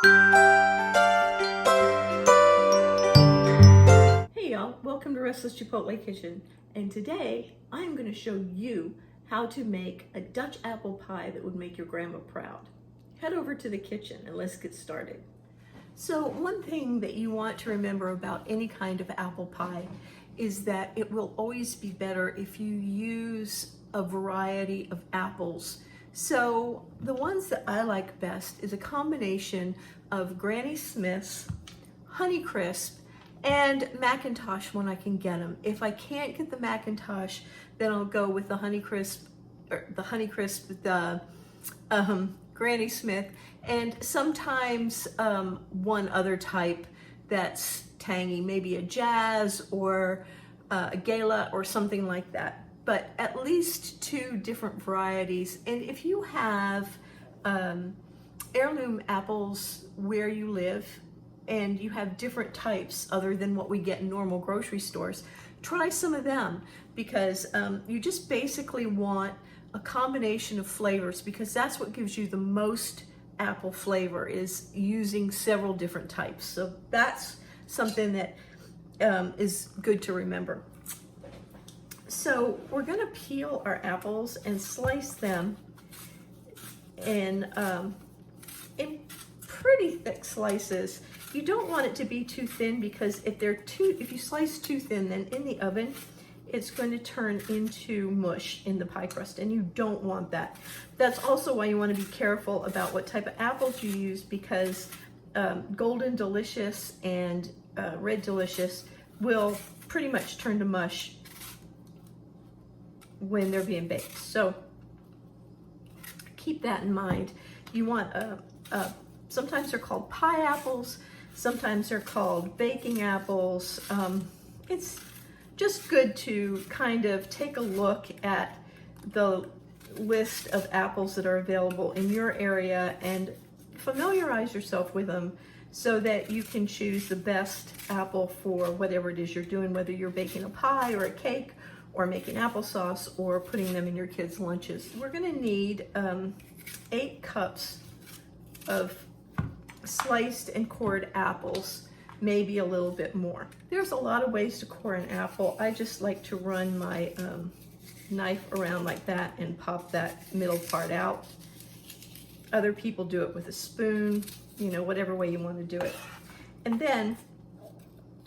Hey y'all, welcome to Restless Chipotle Kitchen, and today I'm going to show you how to make a Dutch apple pie that would make your grandma proud. Head over to the kitchen and let's get started. So one thing that you want to remember about any kind of apple pie is that it will always be better if you use a variety of apples. So the ones that I like best is a combination of Granny Smith's, Honeycrisp, and Macintosh when I can get them. If I can't get the Macintosh, then I'll go with the Honeycrisp, the Granny Smith, and sometimes one other type that's tangy, maybe a Jazz or a Gala or something like that. But at least 2 different varieties. And if you have heirloom apples where you live, and you have different types other than what we get in normal grocery stores, try some of them, because you just basically want a combination of flavors, because that's what gives you the most apple flavor, is using several different types. So that's something that is good to remember. So we're going to peel our apples and slice them in pretty thick slices. You don't want it to be too thin, because if you slice too thin, then in the oven it's going to turn into mush in the pie crust, and you don't want that. That's also why you want to be careful about what type of apples you use, because Golden Delicious and Red Delicious will pretty much turn to mush when they're being baked. So keep that in mind. You want sometimes they're called pie apples, sometimes they're called baking apples. It's just good to kind of take a look at the list of apples that are available in your area and familiarize yourself with them, so that you can choose the best apple for whatever it is you're doing, whether you're baking a pie or a cake or making applesauce or putting them in your kids' lunches. We're going to need 8 cups of sliced and cored apples, maybe a little bit more. There's a lot of ways to core an apple. I just like to run my knife around like that and pop that middle part out. Other people do it with a spoon, you know, whatever way you want to do it. And then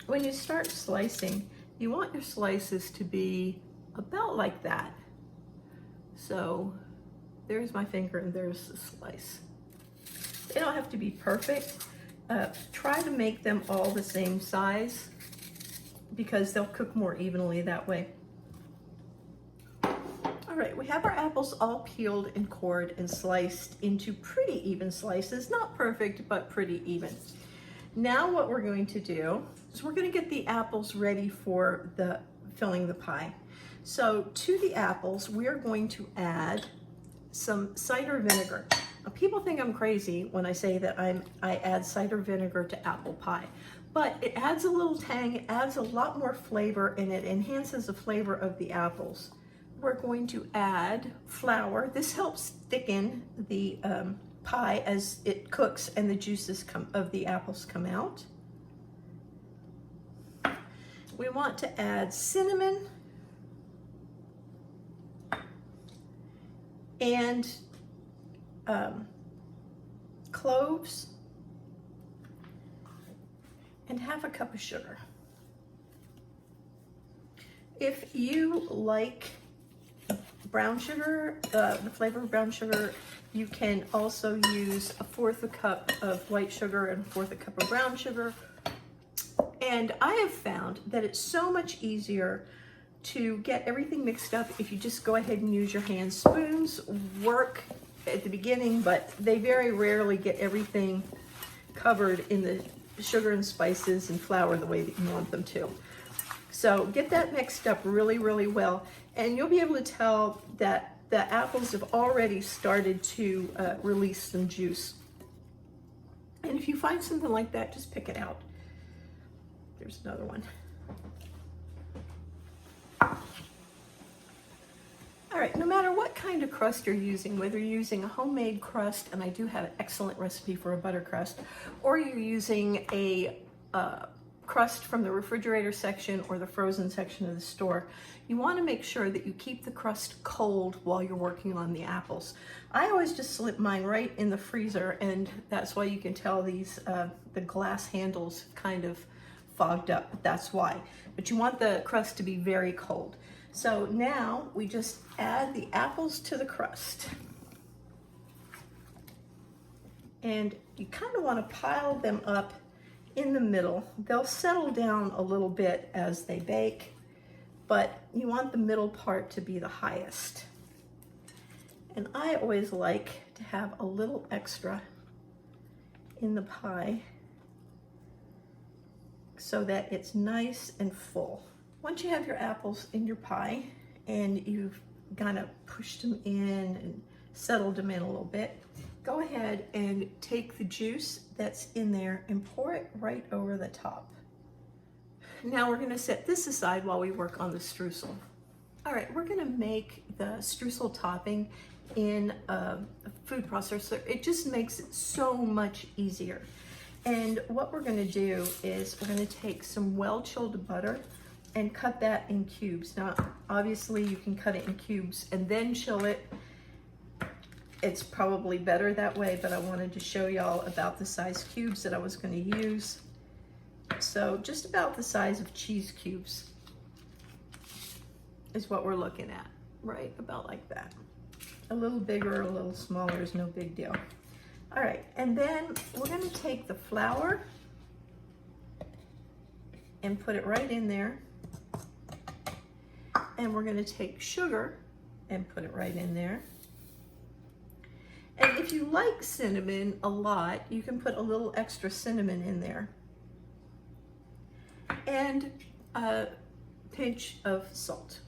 when you start slicing, you want your slices to be about like that. So there's my finger and there's the slice. They don't have to be perfect. Try to make them all the same size, because they'll cook more evenly that way. All right, we have our apples all peeled and cored and sliced into pretty even slices. Not perfect, but pretty even. Now what we're going to do is we're going to get the apples ready for filling the pie. So to the apples, we're going to add some cider vinegar. Now, people think I'm crazy when I say that I add cider vinegar to apple pie, but it adds a little tang, it adds a lot more flavor, and it enhances the flavor of the apples. We're going to add flour. This helps thicken the pie as it cooks and the juices of the apples come out. We want to add cinnamon and cloves and half a cup of sugar. If you like brown sugar, the flavor of brown sugar, you can also use 1/4 cup of white sugar and 1/4 cup of brown sugar. And I have found that it's so much easier to get everything mixed up if you just go ahead and use your hand. Spoons work at the beginning, but they very rarely get everything covered in the sugar and spices and flour the way that you want them to. So get that mixed up really, really well, and you'll be able to tell that the apples have already started to release some juice. And if you find something like that, just pick it out. There's another one. All All right, no matter what kind of crust you're using, whether you're using a homemade crust, and I do have an excellent recipe for a butter crust, or you're using a crust from the refrigerator section or the frozen section of the store, you want to make sure that you keep the crust cold while you're working on the apples. I always just slip mine right in the freezer, and that's why you can tell these the glass handles kind of fogged up, but that's why. But you want the crust to be very cold. So now we just add the apples to the crust. And you kind of want to pile them up in the middle. They'll settle down a little bit as they bake, but you want the middle part to be the highest. And I always like to have a little extra in the pie so that it's nice and full. Once you have your apples in your pie and you've kind of pushed them in and settled them in a little bit, go ahead and take the juice that's in there and pour it right over the top. Now we're going to set this aside while we work on the streusel. All right, we're going to make the streusel topping in a food processor. It just makes it so much easier. And what we're going to do is we're going to take some well-chilled butter and cut that in cubes. Now, obviously you can cut it in cubes and then chill it. It's probably better that way, but I wanted to show y'all about the size cubes that I was going to use. So just about the size of cheese cubes is what we're looking at, right? About like that. A little bigger, a little smaller is no big deal. All right, and then we're going to take the flour and put it right in there. And we're going to take sugar and put it right in there. And if you like cinnamon a lot, you can put a little extra cinnamon in there. And a pinch of salt.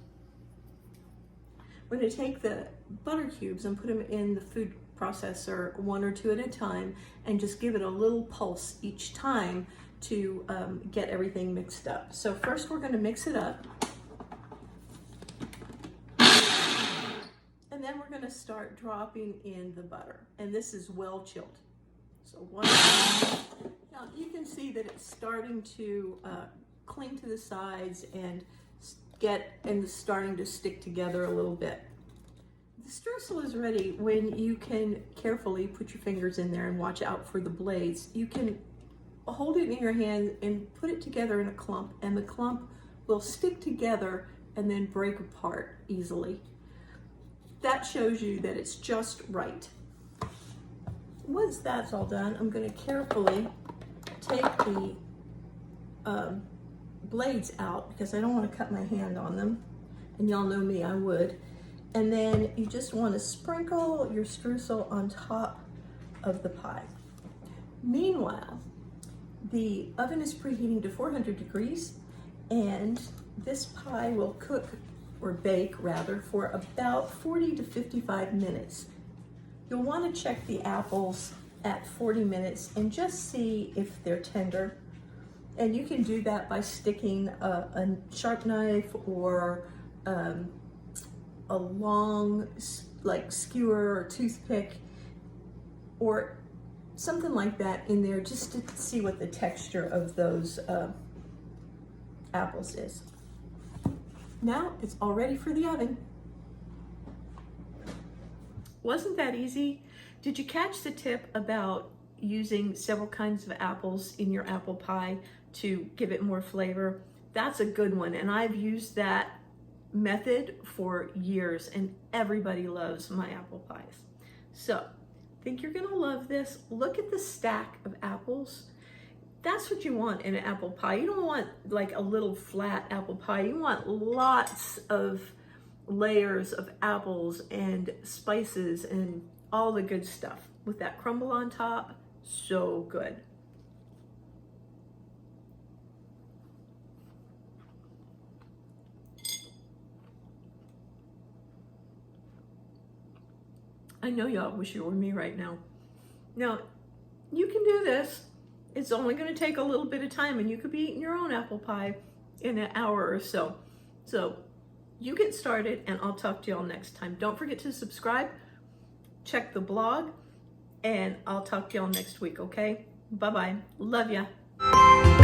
We're going to take the butter cubes and put them in the food processor 1 or 2 at a time and just give it a little pulse each time to get everything mixed up. So first we're going to mix it up. And then we're going to start dropping in the butter. And this is well chilled. So one. Now you can see that it's starting to cling to the sides and starting to stick together a little bit. The streusel is ready when you can carefully put your fingers in there and watch out for the blades. You can hold it in your hand and put it together in a clump, and the clump will stick together and then break apart easily. That shows you that it's just right. Once that's all done, I'm going to carefully take the blades out because I don't want to cut my hand on them. And y'all know me, I would. And then you just want to sprinkle your streusel on top of the pie. Meanwhile, the oven is preheating to 400 degrees, and this pie will cook, or bake rather, for about 40 to 55 minutes. You'll want to check the apples at 40 minutes and just see if they're tender. And you can do that by sticking a sharp knife or a long skewer or toothpick or something like that in there just to see what the texture of those apples is. Now it's all ready for the oven. Wasn't that easy? Did you catch the tip about using several kinds of apples in your apple pie to give it more flavor? That's a good one, and I've used that method for years, and everybody loves my apple pies. So, I think you're gonna love this. Look at the stack of apples. That's what you want in an apple pie. You don't want like a little flat apple pie. You want lots of layers of apples and spices and all the good stuff with that crumble on top. So good. I know y'all wish you were me right now. Now, you can do this. It's only going to take a little bit of time, and you could be eating your own apple pie in an hour or so. So You get started, and I'll talk to y'all next time. Don't forget to subscribe, check the blog, and I'll talk to y'all next week, okay? Bye-bye. Love ya.